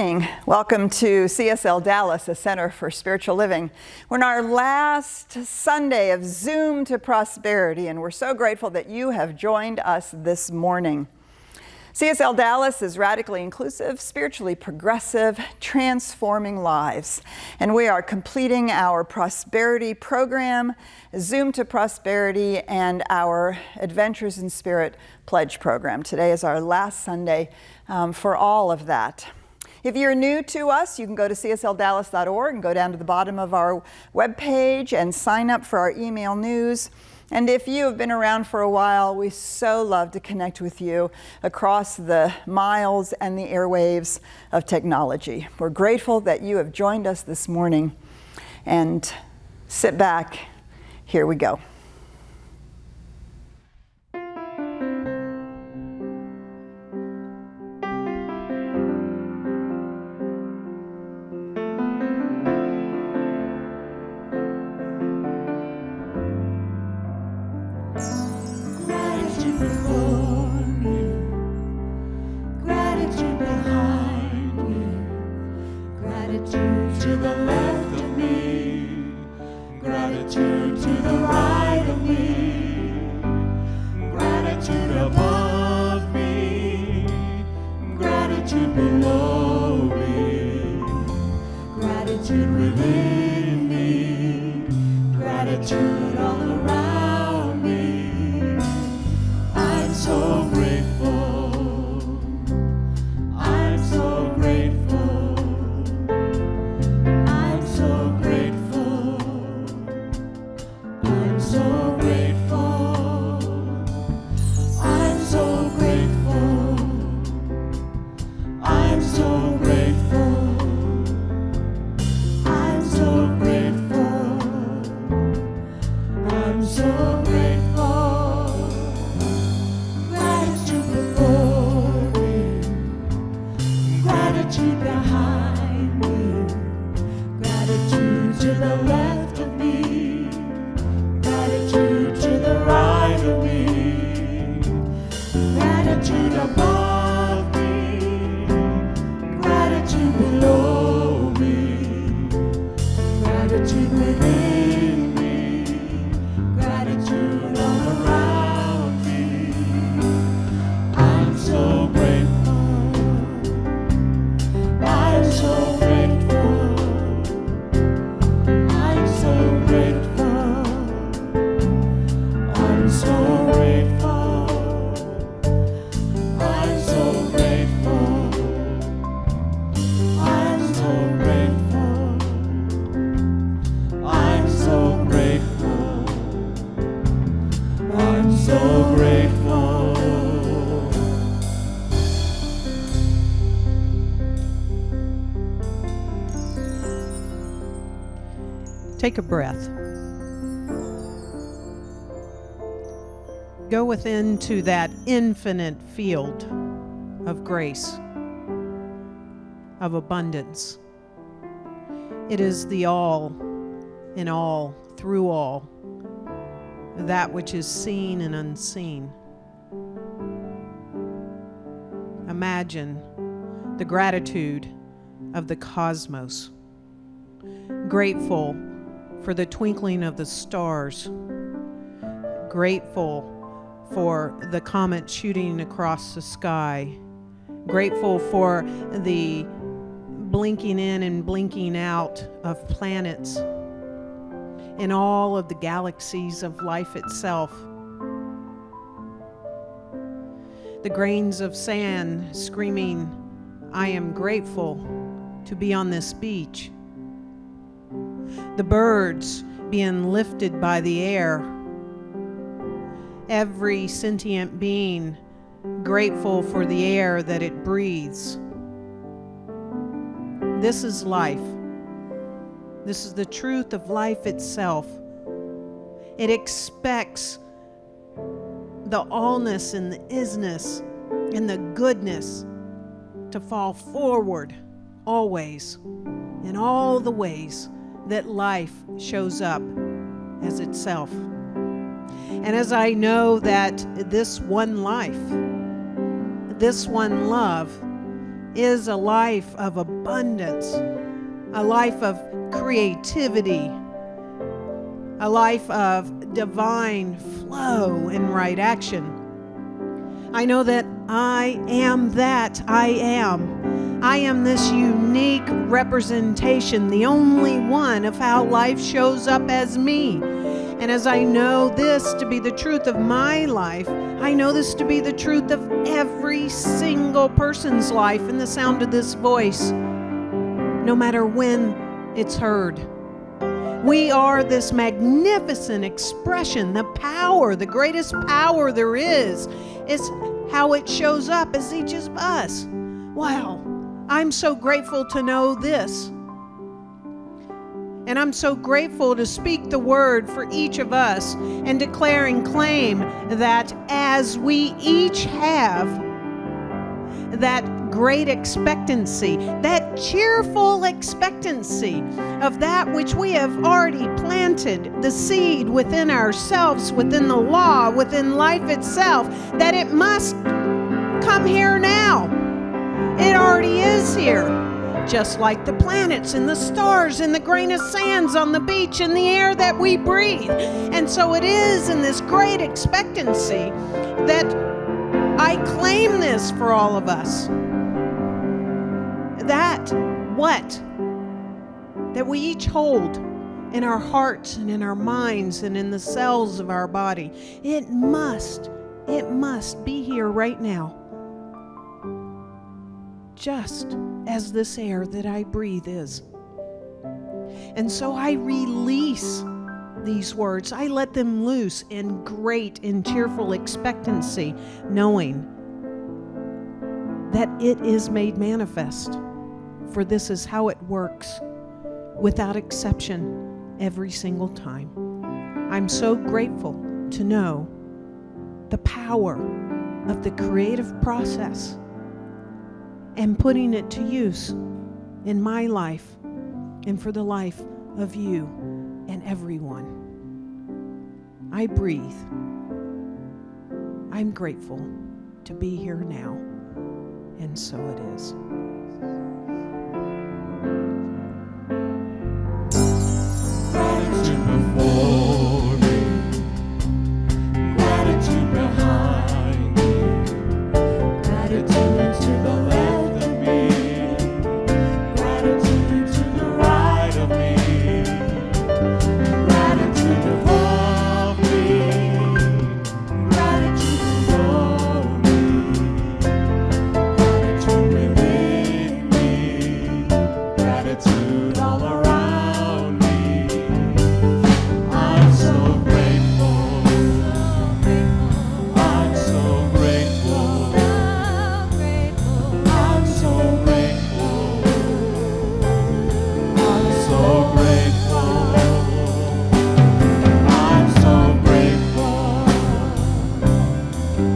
morning. Welcome to CSLDallas, a Center for Spiritual Living. We're in our last Sunday of Zoom to Prosperity, and we're so grateful that you have joined us this morning. CSLDallas is radically inclusive, spiritually progressive, transforming lives. And we are completing our Prosperity program, Zoom to Prosperity, and our Adventures in Spirit Pledge program. Today is our last Sunday for all of that. If you're new to us, you can go to CSLDallas.org and go down to the bottom of our webpage and sign up for our email news. And if you have been around for a while, we so love to connect with you across the miles and the airwaves of technology. We're grateful that you have joined us this morning. And sit back. Here we go. Take a breath. Go within to that infinite field of grace, of abundance. It is the all, in all, through all, that which is seen and unseen. Imagine the gratitude of the cosmos, grateful for the twinkling of the stars, grateful for the comet shooting across the sky, grateful for the blinking in and blinking out of planets in all of the galaxies of life itself. The grains of sand screaming, "I am grateful to be on this beach." The birds being lifted by the air. Every sentient being grateful for the air that it breathes. This is life. This is the truth of life itself. It expects the allness and the isness and the goodness to fall forward always in all the ways that life shows up as itself. And as I know that this one life, this one love is a life of abundance, a life of creativity, a life of divine flow and right action. I know that I am that I am. I am this unique representation, the only one of how life shows up as me. And as I know this to be the truth of my life, I know this to be the truth of every single person's life in the sound of this voice, no matter when it's heard. We are this magnificent expression, the power, the greatest power there is how it shows up as each of us. Wow, I'm so grateful to know this. And I'm so grateful to speak the word for each of us and declare and claim that as we each have that great expectancy, that cheerful expectancy of that which we have already planted, the seed within ourselves, within the law, within life itself, that it must come here now. It already is here. Just like the planets and the stars and the grain of sands on the beach and the air that we breathe. And so it is in this great expectancy that I claim this for all of us. That we each hold in our hearts and in our minds and in the cells of our body. It must be here right now. Just as this air that I breathe is. And so I release these words. I let them loose in great and cheerful expectancy, knowing that it is made manifest. For this is how it works, without exception, every single time. I'm so grateful to know the power of the creative process and putting it to use in my life and for the life of you and everyone. I breathe. I'm grateful to be here now, and so it is. Gratitude before me, gratitude behind me, gratitude to the left of me, gratitude to the right of me, gratitude above me, gratitude below me, gratitude within me, gratitude all around me. I'm so grateful. I'm so grateful. I'm so grateful. I'm so grateful. I'm so grateful.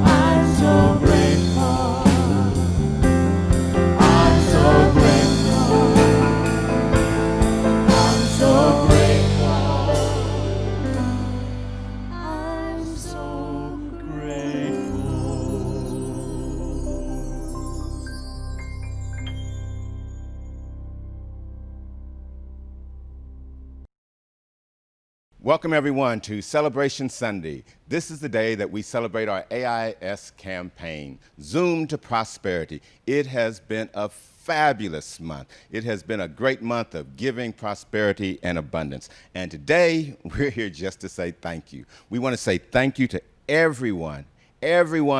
I'm so grateful. I'm so grateful. I'm so grateful. I'm so grateful. Welcome, everyone, to Celebration Sunday. This is the day that we celebrate our AIS campaign, Zoom to Prosperity. It has been a fabulous month. It has been a great month of giving, prosperity, and abundance. And today, we're here just to say thank you. We want to say thank you to everyone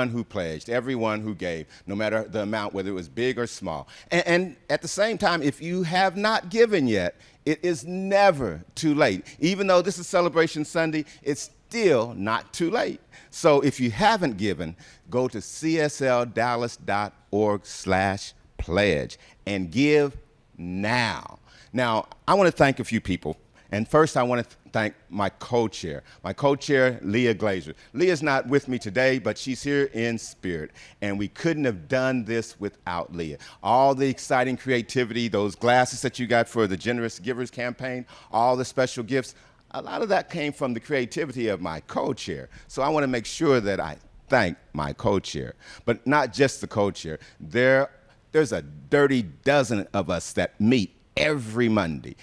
who pledged, everyone who gave, no matter the amount, whether it was big or small. And at the same time, if you have not given yet, it is never too late. Even though this is Celebration Sunday, it's still not too late. So if you haven't given, go to CSLDallas.org/pledge and give now. Now, I want to thank a few people. And first, I want to thank my co-chair, Leah Glazer. Leah's not with me today, but she's here in spirit. And we couldn't have done this without Leah. All the exciting creativity, those glasses that you got for the Generous Givers campaign, all the special gifts, a lot of that came from the creativity of my co-chair. So I want to make sure that I thank my co-chair. But not just the co-chair. There There's a dirty dozen of us that meet every Monday.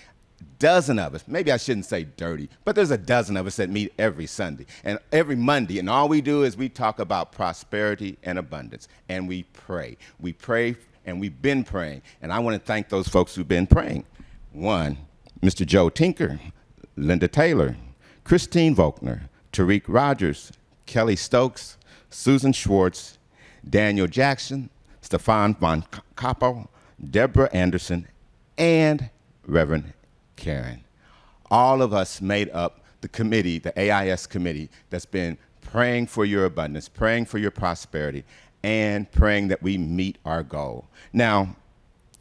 Dozen of us, maybe I shouldn't say dirty, but there's a dozen of us that meet every Sunday and every Monday, and all we do is we talk about prosperity and abundance, and we pray. We pray, and we've been praying, and I want to thank those folks who've been praying. One, Mr. Joe Tinker, Linda Taylor, Christine Volkner, Tariq Rogers, Kelly Stokes, Susan Schwartz, Daniel Jackson, Stefan Von Capo, Deborah Anderson, and Reverend Karen. All of us made up the committee, the AIS committee, that's been praying for your abundance, praying for your prosperity, and praying that we meet our goal. Now,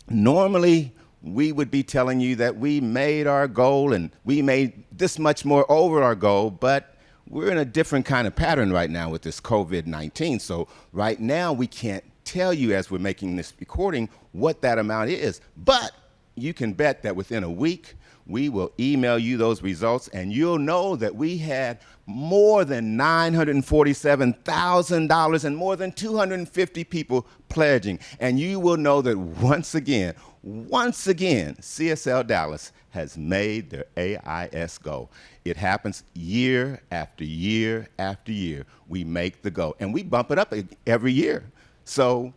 normally we would be telling you that we made our goal and we made this much more over our goal, but we're in a different kind of pattern right now with this COVID-19. So right now we can't tell you as we're making this recording what that amount is, but you can bet that within a week, we will email you those results, and you'll know that we had more than $947,000 and more than 250 people pledging. And you will know that once again, CSL Dallas has made their AIS goal. It happens year after year after year. We make the goal, and we bump it up every year. So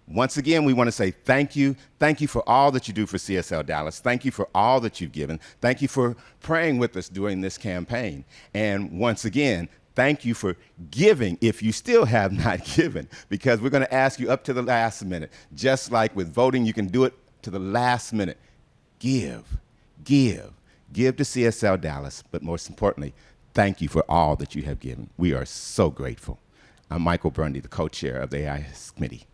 once again, we want to say thank you. Thank you for all that you do for CSL Dallas. Thank you for all that you've given. Thank you for praying with us during this campaign. And once again, thank you for giving if you still have not given, because we're going to ask you up to the last minute. Just like with voting, you can do it to the last minute. Give to CSL Dallas, but most importantly, thank you for all that you have given. We are so grateful. I'm Michael Brundy, the co-chair of the AIS committee.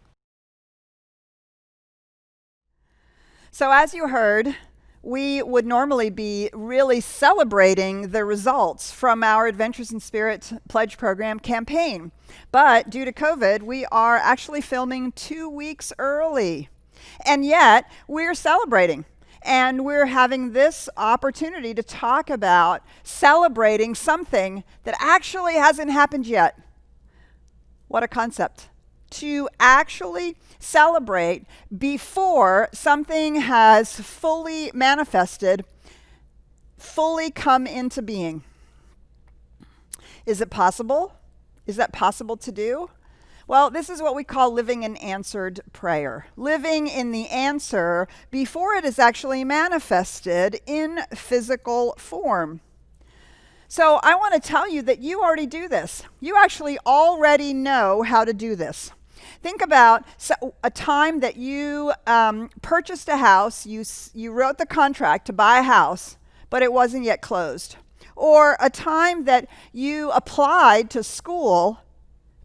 So as you heard, we would normally be really celebrating the results from our Adventures in Spirit Pledge Program campaign. But due to COVID, we are actually filming 2 weeks early. And yet, we're celebrating. And we're having this opportunity to talk about celebrating something that actually hasn't happened yet. What a concept. To actually celebrate before something has fully manifested, fully come into being. Is it possible? Is that possible to do? Well, this is what we call living in answered prayer. Living in the answer before it is actually manifested in physical form. So I want to tell you that you already do this. You actually already know how to do this. Think about a time that you purchased a house, you wrote the contract to buy a house, but it wasn't yet closed. Or a time that you applied to school,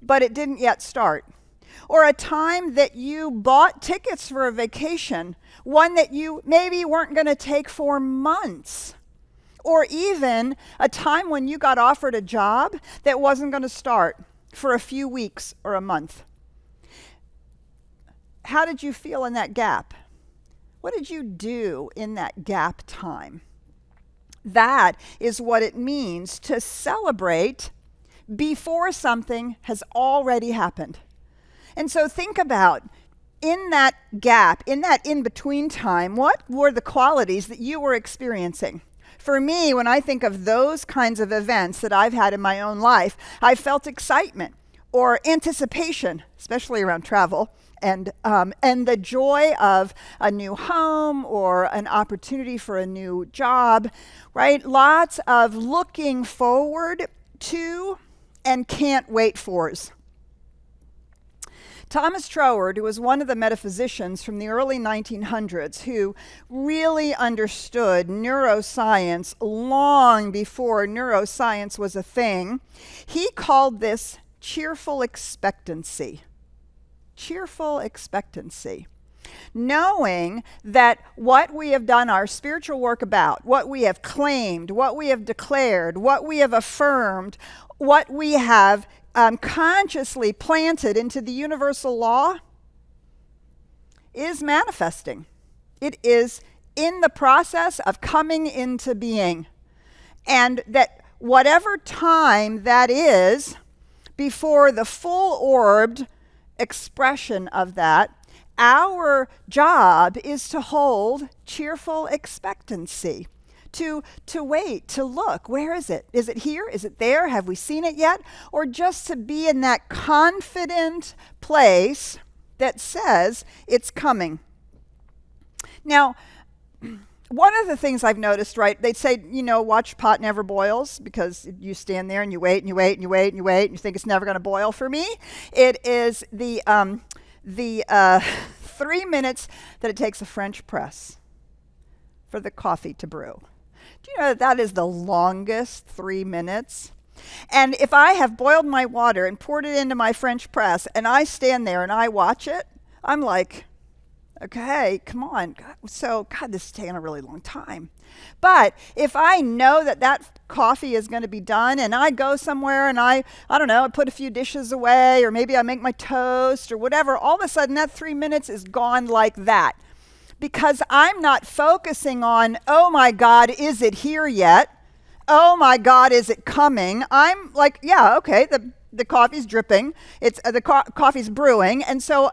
but it didn't yet start. Or a time that you bought tickets for a vacation, one that you maybe weren't going to take for months. Or even a time when you got offered a job that wasn't going to start for a few weeks or a month. How did you feel in that gap? What did you do in that gap time? That is what it means to celebrate before something has already happened. And so think about, in that gap, in that in-between time, what were the qualities that you were experiencing? For me, when I think of those kinds of events that I've had in my own life, I felt excitement or anticipation, especially around travel, and the joy of a new home or an opportunity for a new job, right? Lots of looking forward to and can't wait fors. Thomas Troward, who was one of the metaphysicians from the early 1900s who really understood neuroscience long before neuroscience was a thing, he called this cheerful expectancy. Cheerful expectancy. Knowing that what we have done our spiritual work about, what we have claimed, what we have declared, what we have affirmed, what we have consciously planted into the universal law is manifesting. It is in the process of coming into being. And that whatever time that is before the full-orbed expression of that our job is to hold cheerful expectancy, to wait, to look. Where is it? Is it here? Is it there? Have we seen it yet? Or just to be in that confident place that says it's coming. Now, one of the things I've noticed, right, they'd say, watch pot never boils, because you stand there and you wait and you wait and you wait and you wait and you think it's never going to boil. For me, it is the 3 minutes that it takes a French press for the coffee to brew. Do you know that is the longest 3 minutes? And if I have boiled my water and poured it into my French press and I stand there and I watch it, I'm like, okay, come on. God, this is taking a really long time. But if I know that coffee is going to be done and I go somewhere and I don't know, I put a few dishes away, or maybe I make my toast or whatever, all of a sudden that 3 minutes is gone like that. Because I'm not focusing on, oh my God, is it here yet? Oh my God, is it coming? I'm like, yeah, okay, the coffee's dripping. It's the coffee's brewing. And so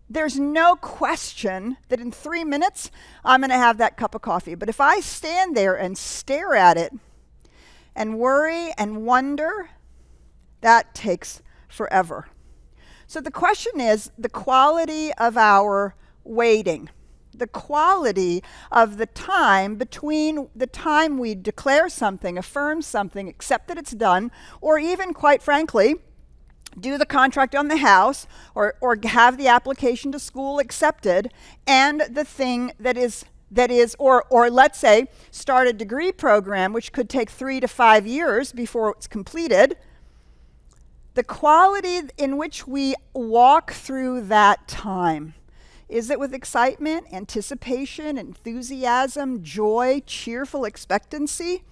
there's no question that in 3 minutes, I'm going to have that cup of coffee. But if I stand there and stare at it and worry and wonder, that takes forever. So the question is the quality of our waiting, the quality of the time between the time we declare something, affirm something, accept that it's done, or even, quite frankly, do the contract on the house or have the application to school accepted, and the thing that is or let's say start a degree program which could take 3 to 5 years before it's completed. The quality in which we walk through that time. Is it with excitement, anticipation, enthusiasm, joy, cheerful expectancy?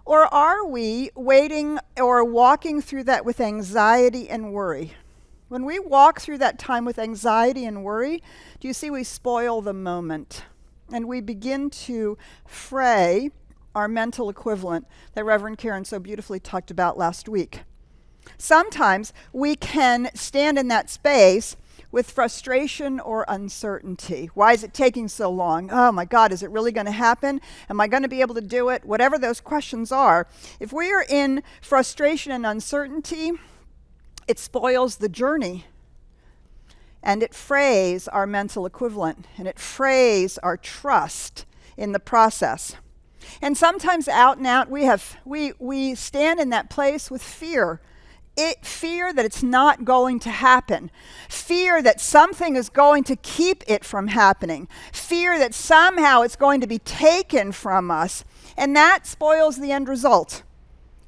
Or are we waiting or walking through that with anxiety and worry? When we walk through that time with anxiety and worry, do you see we spoil the moment? And we begin to fray our mental equivalent that Reverend Karen so beautifully talked about last week. Sometimes we can stand in that space with frustration or uncertainty. Why is it taking so long? Oh my God, is it really going to happen? Am I going to be able to do it? Whatever those questions are, if we are in frustration and uncertainty, it spoils the journey. And it frays our mental equivalent, and it frays our trust in the process. And sometimes out and out, we stand in that place with fear. Fear that it's not going to happen. Fear that something is going to keep it from happening. Fear that somehow it's going to be taken from us. And that spoils the end result.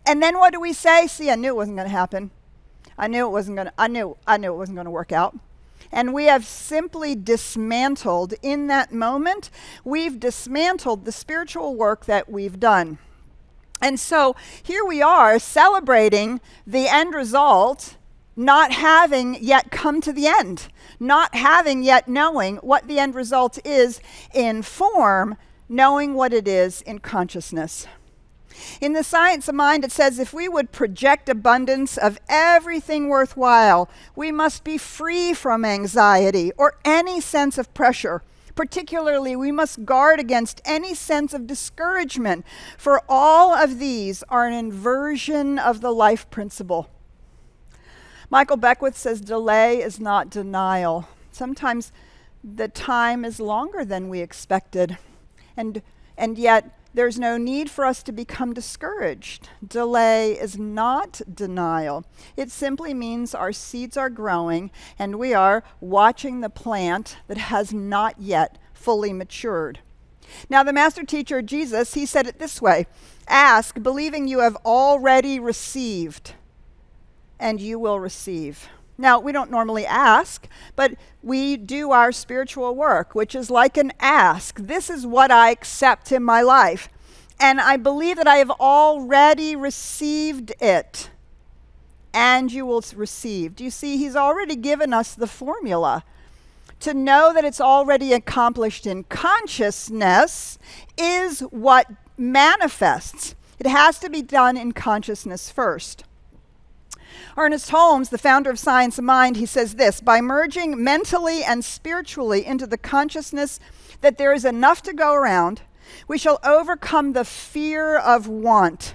And then what do we say? See, I knew it wasn't going to happen. I knew it wasn't going to work out. And we have simply dismantled in that moment, we've dismantled the spiritual work that we've done. And so here we are celebrating the end result, not having yet come to the end, not having yet knowing what the end result is in form, knowing what it is in consciousness. In the Science of Mind, it says if we would project abundance of everything worthwhile, we must be free from anxiety or any sense of pressure. Particularly, we must guard against any sense of discouragement, for all of these are an inversion of the life principle. Michael Beckwith says delay is not denial. Sometimes the time is longer than we expected, and yet there's no need for us to become discouraged. Delay is not denial. It simply means our seeds are growing and we are watching the plant that has not yet fully matured. Now, the master teacher, Jesus, he said it this way: ask, believing you have already received, and you will receive. Now, we don't normally ask, but we do our spiritual work, which is like an ask. This is what I accept in my life, and I believe that I have already received it, and you will receive. Do you see? He's already given us the formula. To know that it's already accomplished in consciousness is what manifests. It has to be done in consciousness first. Ernest Holmes, the founder of Science of Mind, he says this: by merging mentally and spiritually into the consciousness that there is enough to go around, we shall overcome the fear of want,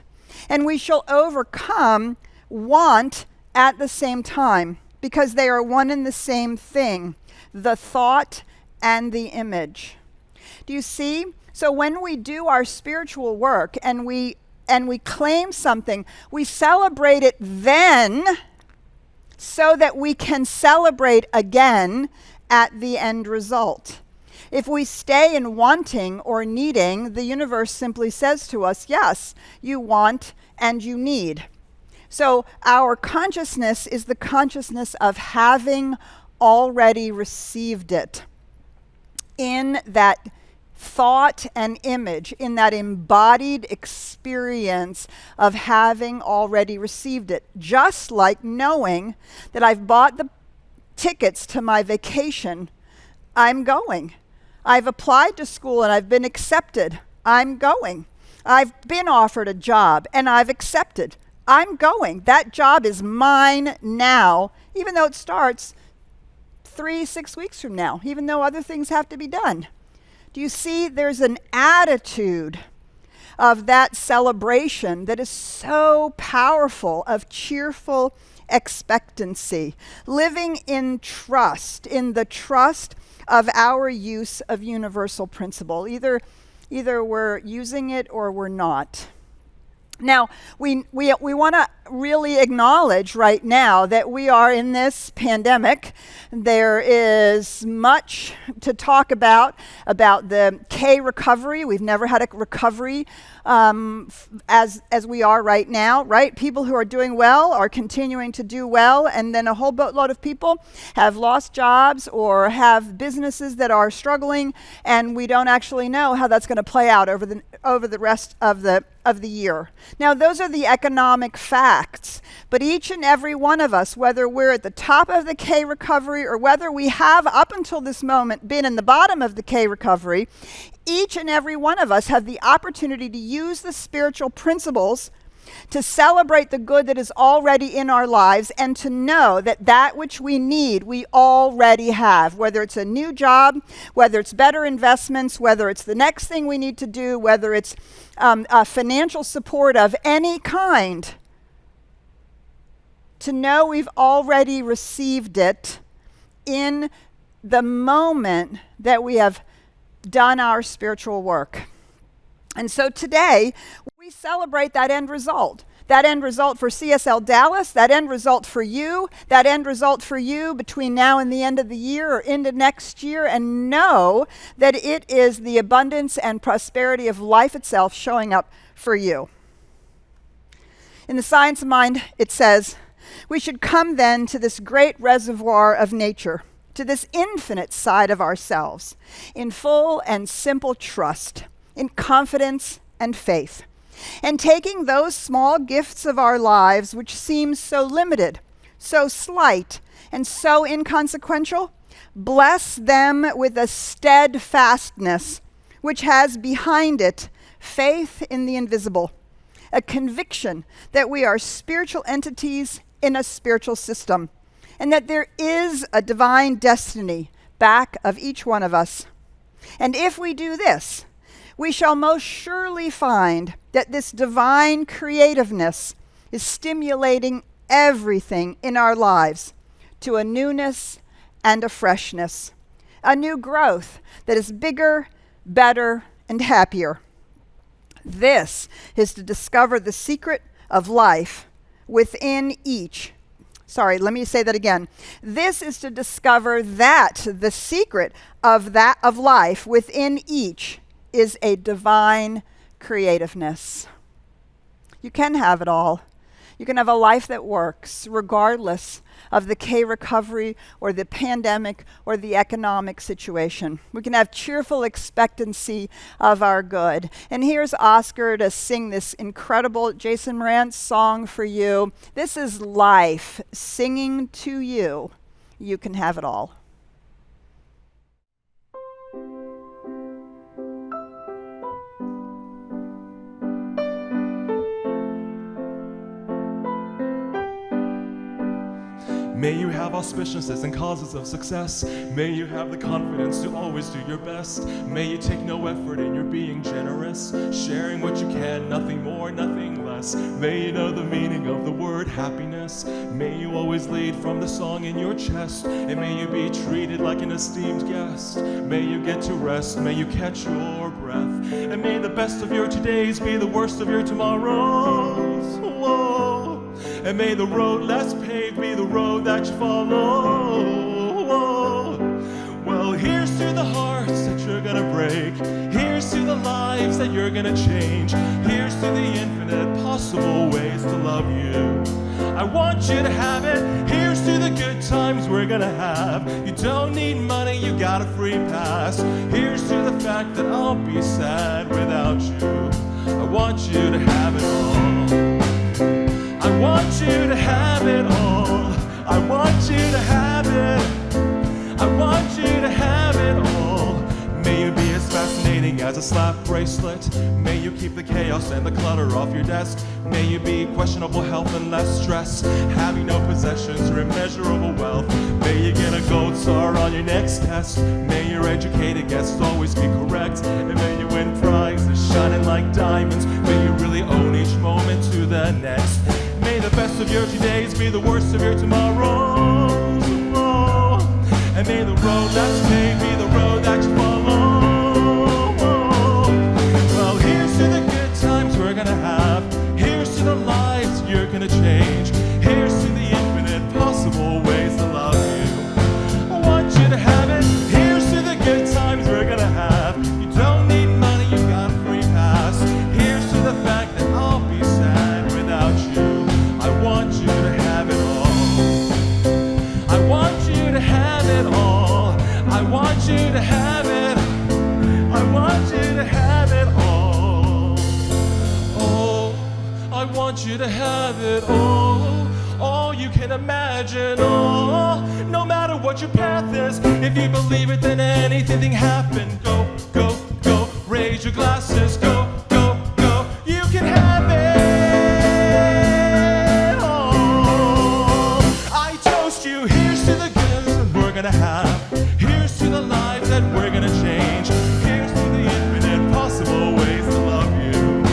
and we shall overcome want at the same time, because they are one and the same thing, the thought and the image. Do you see? So when we do our spiritual work and we claim something, we celebrate it then so that we can celebrate again at the end result. If we stay in wanting or needing, the universe simply says to us, yes, you want and you need. So our consciousness is the consciousness of having already received it in that thought and image, in that embodied experience of having already received it. Just like knowing that I've bought the tickets to my vacation, I'm going. I've applied to school and I've been accepted, I'm going. I've been offered a job and I've accepted, I'm going. That job is mine now, even though it starts 3-6 weeks from now, even though other things have to be done. Do you see? There's an attitude of that celebration that is so powerful, of cheerful expectancy, living in trust, in the trust of our use of universal principle. Either we're using it or we're not. Now, we want to really acknowledge right now that we are in this pandemic. There is much to talk about the K recovery. We've never had a recovery as we are right now, right? People who are doing well are continuing to do well, and then a whole boatload of people have lost jobs or have businesses that are struggling, and we don't actually know how that's going to play out over the rest of the year. Now, those are the economic facts, but each and every one of us, whether we're at the top of the K recovery or whether we have up until this moment been in the bottom of the K recovery, each and every one of us have the opportunity to use the spiritual principles to celebrate the good that is already in our lives, and to know that that which we need, we already have. Whether it's a new job, whether it's better investments, whether it's the next thing we need to do, whether it's financial support of any kind, to know we've already received it in the moment that we have done our spiritual work. And so today, we celebrate that end result. That end result for CSLDallas, that end result for you, that end result for you between now and the end of the year or into next year, and know that it is the abundance and prosperity of life itself showing up for you. In the Science of Mind, it says, we should come then to this great reservoir of nature, to this infinite side of ourselves, in full and simple trust, in confidence and faith, and taking those small gifts of our lives which seem so limited, so slight, and so inconsequential, bless them with a steadfastness which has behind it faith in the invisible, a conviction that we are spiritual entities in a spiritual system, and that there is a divine destiny back of each one of us. And if we do this, we shall most surely find that this divine creativeness is stimulating everything in our lives to a newness and a freshness, a new growth that is bigger, better, and happier. This is to discover the secret of life within each. Let me say that again. This is to discover that the secret of life within each is a divine creativeness. You can have it all. You can have a life that works regardless of the K recovery or the pandemic or the economic situation. We can have cheerful expectancy of our good. And here's Oscar to sing this incredible Jason Mraz song for you. This is life singing to you. You can have it all. May you have auspiciousness and causes of success. May you have the confidence to always do your best. May you take no effort in your being generous, sharing what you can, nothing more, nothing less. May you know the meaning of the word happiness. May you always lead from the song in your chest, and may you be treated like an esteemed guest. May you get to rest, may you catch your breath, and may the best of your todays be the worst of your tomorrows. Whoa. And may the road less paved be the road that you follow. Whoa. Well, here's to the hearts that you're gonna break. Here's to the lives that you're gonna change. Here's to the infinite possible ways to love you. I want you to have it. Here's to the good times we're gonna have. You don't need money, you got a free pass. Here's to the fact that I'll be sad without you. I want you to have it all. I want you to have it all. I want you to have it. I want you to have it all. May you be as fascinating as a slap bracelet. May you keep the chaos and the clutter off your desk. May you be questionable health and less stress, having no possessions or immeasurable wealth. May you get a gold star on your next test. May your educated guests always be correct, and may you win prizes shining like diamonds. May you really own each moment to the next. May the best of your todays be the worst of your tomorrows. Whoa. And may the road that's paved be the road that you follow. Whoa. Well, here's to the good times we're gonna have. Here's to the lives you're gonna change. Here's to the infinite possible ways to love you. I want you to have it. Here's to the good times we're gonna have. You don't need money, you got a free pass. Here's to the fact that I'll be sad without you. I want you to have it all. I want you to have it all. I want you to have it. I want you to have it all. Oh, I want you to have it all you can imagine. Oh, no matter what your path is, if you believe it, then anything happen. Go, go, go, raise your glasses. Go, go, go, you can have it all. I toast you. Here's to the good that we're gonna have. Here's to the lives that we're gonna change. Here's to the infinite possible ways to love you.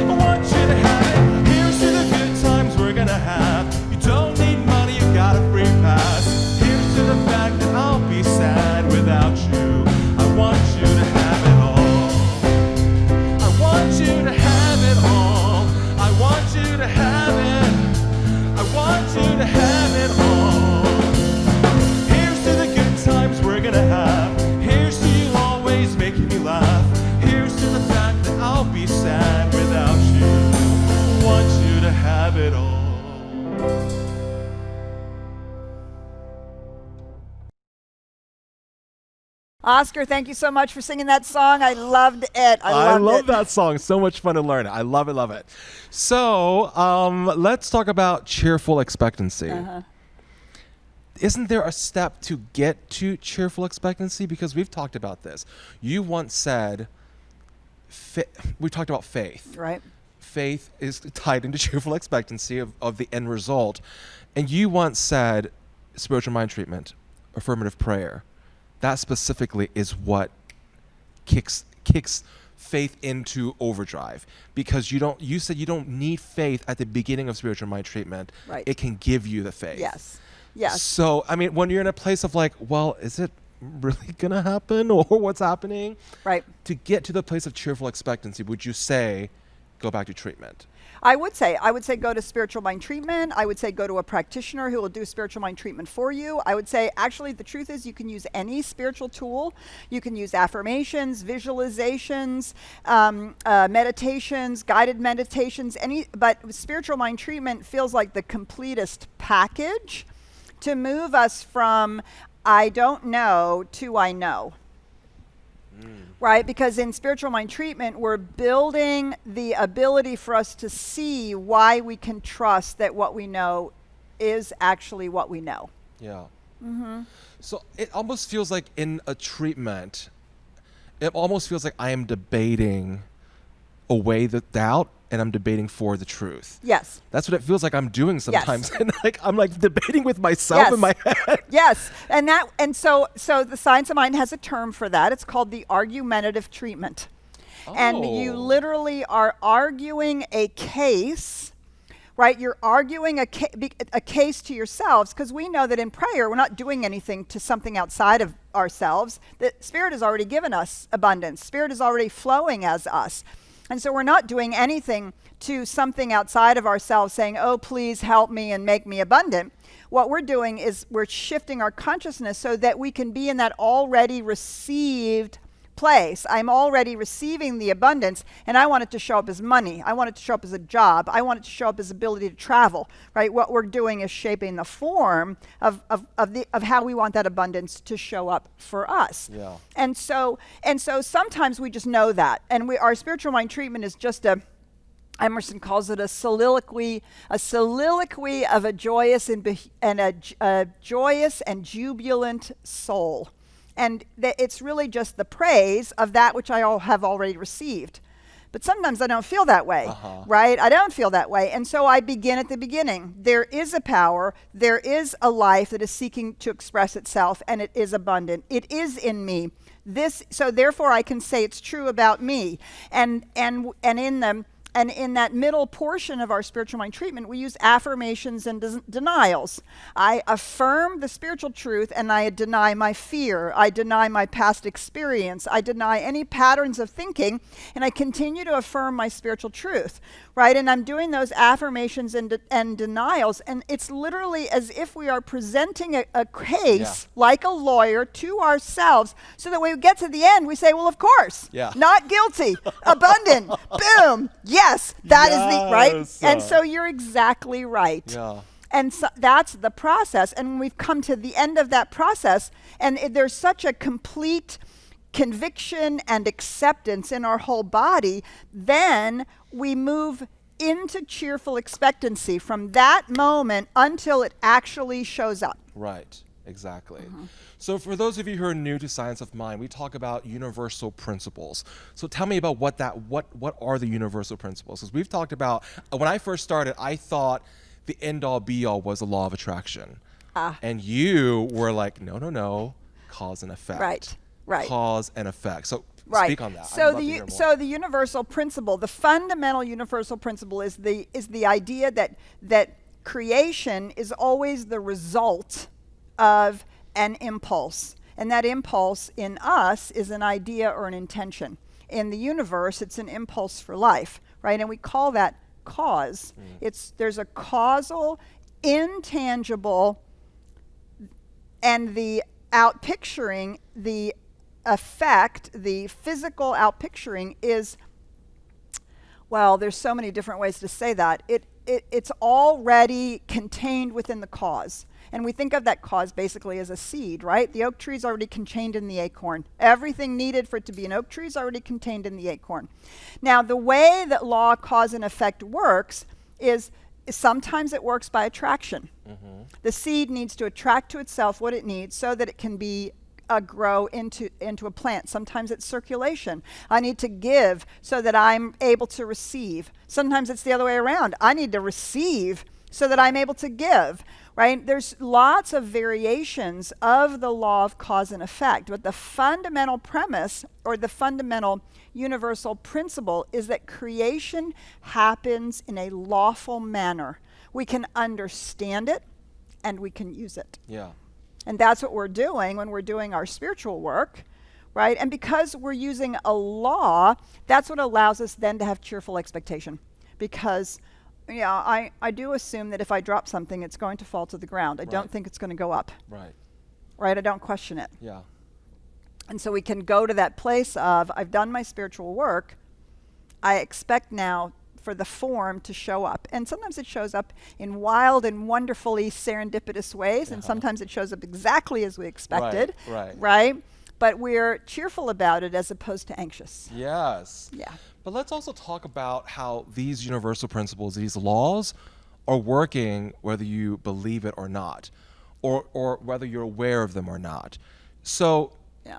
I want you to have it. Here's to the good times we're gonna have. You don't need money, you got a free pass. Here's to the fact that I'll be sad without you. I want you to have it all. I want you to have it all. I want you to have it. I want you to have it all. Here's to the good times we're gonna have. Here's to you always making me laugh. Here's to the fact that I'll be sad without you. I want you to have it all. Oscar, thank you so much for singing that song. I loved it. I love that song. So much fun to learn it. I love it, love it. So let's talk about cheerful expectancy. Isn't there a step to get to cheerful expectancy? Because we've talked about this. You once said, we talked about faith. Right. Faith is tied into cheerful expectancy of the end result. And you once said spiritual mind treatment, affirmative prayer. That specifically is what kicks faith into overdrive, because you said you don't need faith at the beginning of spiritual mind treatment. Right. It can give you the faith. Yes. Yes. So, I mean, when you're in a place of like, well, is it really going to happen, or what's happening? Right. To get to the place of cheerful expectancy, would you say go back to treatment? I would say go to spiritual mind treatment. I would say go to a practitioner who will do spiritual mind treatment for you. I would say actually the truth is you can use any spiritual tool. You can use affirmations, visualizations, meditations, guided meditations, but spiritual mind treatment feels like the completest package to move us from I don't know to I know. Right? Because in spiritual mind treatment, we're building the ability for us to see why we can trust that what we know is actually what we know. Yeah. So it almost feels like in a treatment, it almost feels like I am debating away the doubt and I'm debating for the truth. Yes. That's what it feels like I'm doing sometimes. And like I'm like debating with myself Yes. in my head. Yes, and so the science of mind has a term for that. It's called the argumentative treatment. And you Oh. literally are arguing a case, right? You're arguing a case to yourselves, because we know that in prayer we're not doing anything to something outside of ourselves. The Spirit has already given us abundance. Spirit is already flowing as us. And so we're not doing anything to something outside of ourselves saying, oh, please help me and make me abundant. What we're doing is we're shifting our consciousness so that we can be in that already received place. I'm already receiving the abundance, and I want it to show up as money. I want it to show up as a job. I want it to show up as ability to travel, right? What we're doing is shaping the form of how we want that abundance to show up for us. Yeah. And so sometimes we just know that, and our spiritual mind treatment is just Emerson calls it a soliloquy of a joyous a joyous and jubilant soul. And it's really just the praise of that which I have already received. But sometimes I don't feel that way, right? I don't feel that way. And so I begin at the beginning. There is a power, there is a life that is seeking to express itself, and it is abundant. It is in me. So therefore I can say it's true about me. And in that middle portion of our spiritual mind treatment, we use affirmations and denials. I affirm the spiritual truth, and I deny my fear. I deny my past experience. I deny any patterns of thinking, and I continue to affirm my spiritual truth, right? And I'm doing those affirmations and denials, and it's literally as if we are presenting a case like a lawyer to ourselves, so that when we get to the end, we say, well, of course, not guilty, abundant, boom, yes, that is the, right? And so you're exactly right. Yeah. And so that's the process. And when we've come to the end of that process, and there's such a complete conviction and acceptance in our whole body, then we move into cheerful expectancy from that moment until it actually shows up. Right, exactly. So for those of you who are new to Science of Mind, we talk about universal principles. So tell me about what are the universal principles? Because we've talked about, when I first started, I thought the end all be all was the law of attraction. And you were like, no, cause and effect. Right. Cause and effect. So Right. speak on that. So the universal principle, the fundamental universal principle is the idea that creation is always the result of an impulse. And that impulse in us is an idea or an intention. In the universe, it's an impulse for life, right? And we call that cause. There's a causal, intangible, and the outpicturing, the effect, the physical outpicturing is, well, there's so many different ways to say that. It's already contained within the cause. And we think of that cause basically as a seed, right? The oak tree is already contained in the acorn. Everything needed for it to be an oak tree is already contained in the acorn. Now, the way that law, cause, and effect works is sometimes it works by attraction. The seed needs to attract to itself what it needs so that it can be grow into a plant. Sometimes it's circulation. I need to give so that I'm able to receive. Sometimes it's the other way around. I need to receive so that I'm able to give, right? There's lots of variations of the law of cause and effect, but the fundamental premise or the fundamental universal principle is that creation happens in a lawful manner. We can understand it and we can use it. Yeah. And that's what we're doing when we're doing our spiritual work, right? And because we're using a law, that's what allows us then to have cheerful expectation. Because, I do assume that if I drop something, it's going to fall to the ground. I don't think it's going to go up. Right. Right? I don't question it. Yeah. And so we can go to that place of, I've done my spiritual work. I expect now for the form to show up. And sometimes it shows up in wild and wonderfully serendipitous ways, and sometimes it shows up exactly as we expected. Right? But we're cheerful about it as opposed to anxious. Yes. Yeah. But let's also talk about how these universal principles, these laws, are working whether you believe it or not, or whether you're aware of them or not. So Yeah.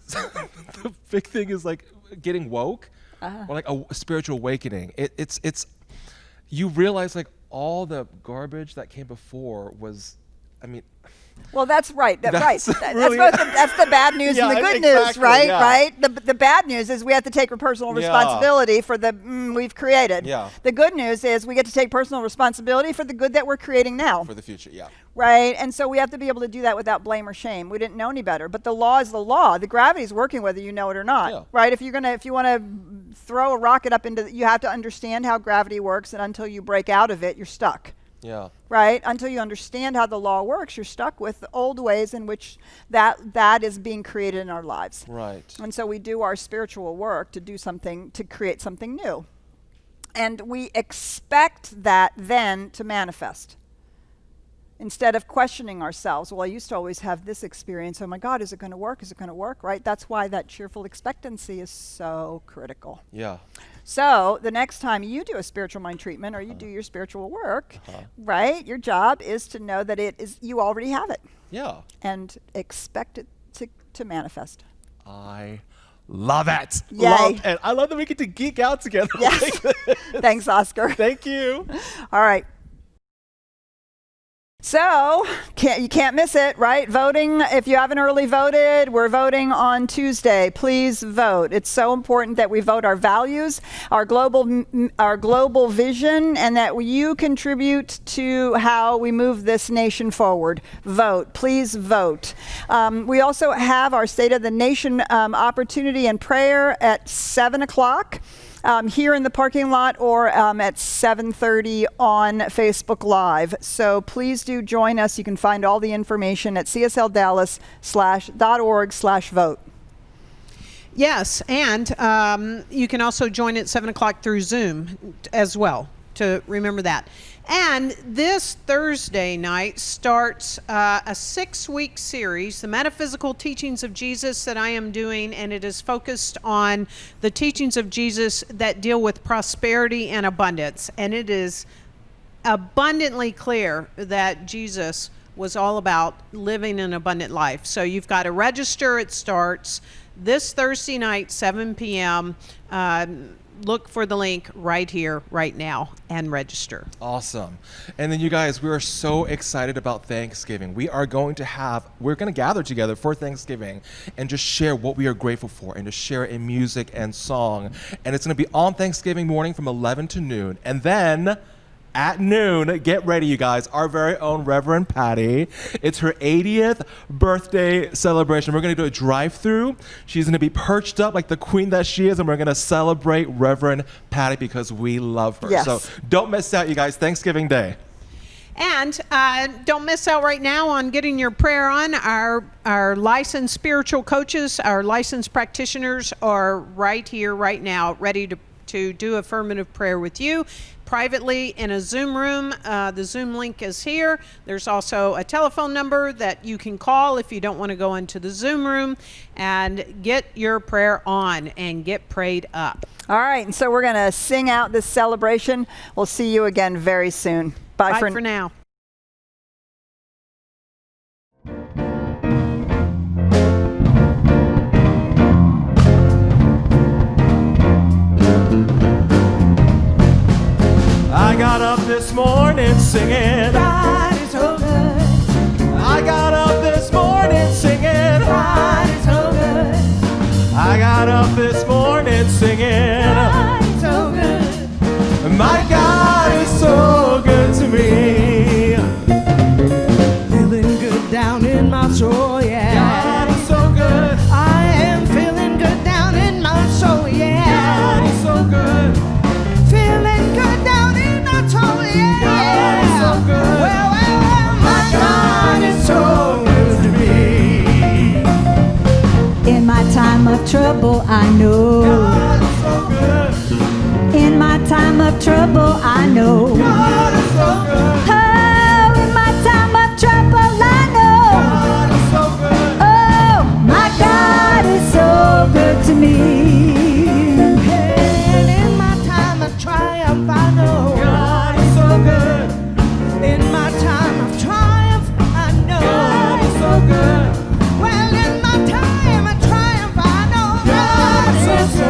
the big thing is, like, getting woke, or like a spiritual awakening. It's you realize like all the garbage that came before was, I mean. Well, that's right. That's really- That's the bad news and the Yeah, good exactly, news, right? yeah. Right. The bad news is we have to take personal responsibility for the we've created. Yeah. The good news is we get to take personal responsibility for the good that we're creating now. For the future, yeah. Right. And so we have to be able to do that without blame or shame. We didn't know any better. But the law is the law. The gravity is working whether you know it or not. Yeah. Right. If you want to throw a rocket up into, you have to understand how gravity works, and until you break out of it, you're stuck. Yeah. Right? Until you understand how the law works, you're stuck with the old ways in which that is being created in our lives. Right. And so we do our spiritual work to do something, to create something new. And we expect that then to manifest. Instead of questioning ourselves, well, I used to always have this experience. Oh my God, is it going to work? Is it going to work? Right? That's why that cheerful expectancy is so critical. Yeah. So the next time you do a spiritual mind treatment or you do your spiritual work, right, your job is to know that you already have it Yeah. and expect it to manifest. I love it. Yay. Love it. I love that we get to geek out together. Yes. Thanks, Oscar. Thank you. All right. So, you can't miss it, right? Voting, if you haven't early voted, we're voting on Tuesday. Please vote. It's so important that we vote our values, our global vision, and that you contribute to how we move this nation forward. Vote. Please vote. We also have our State of the Nation opportunity and prayer at 7 o'clock. Here in the parking lot or at 7:30 on Facebook Live. So please do join us. You can find all the information at CSLDallas.org/vote. Yes, and you can also join at 7 o'clock through Zoom as well, to remember that. And this Thursday night starts a 6-week series, the Metaphysical Teachings of Jesus, that I am doing, and it is focused on the teachings of Jesus that deal with prosperity and abundance. And it is abundantly clear that Jesus was all about living an abundant life. So you've got to register. It starts this Thursday night, 7 p.m., look for the link right here, right now, and register. Awesome. And then you guys, we are so excited about Thanksgiving. We're going to gather together for Thanksgiving and just share what we are grateful for and to share in music and song. And it's going to be on Thanksgiving morning from 11 to noon. And then at noon, get ready, you guys, our very own Reverend Patty. It's her 80th birthday celebration. We're going to do a drive-through. She's going to be perched up like the queen that she is, and we're going to celebrate Reverend Patty because we love her. Yes. So don't miss out, you guys, Thanksgiving Day. And don't miss out right now on getting your prayer on. Our licensed spiritual coaches, our licensed practitioners are right here, right now, ready to do affirmative prayer with you privately in a Zoom room. The Zoom link is here. There's also a telephone number that you can call if you don't want to go into the Zoom room, and get your prayer on and get prayed up. All right, and so we're going to sing out this celebration. We'll see you again very soon. Bye for now. I got up this morning singing, God is so good. I got up this morning singing, God is so good. I got up this morning singing, God is so good. my God is so good to me. Feeling good down in my soul, yeah. God is so good, I am feeling good down in my soul, yeah. God is so good, Feeling good down in my soul, yeah. God is so good. Well, my God is so good to me. In my time of trouble, I know. God is so good, In my time of trouble, I know. God is so good, Oh, in my time of trouble, I know. God is so good, Oh, my God is so good to me. And in my time of triumph, I know. God is so good, In my time of triumph, I know. God is so good, Well, in my time of triumph, I know. God is so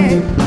day.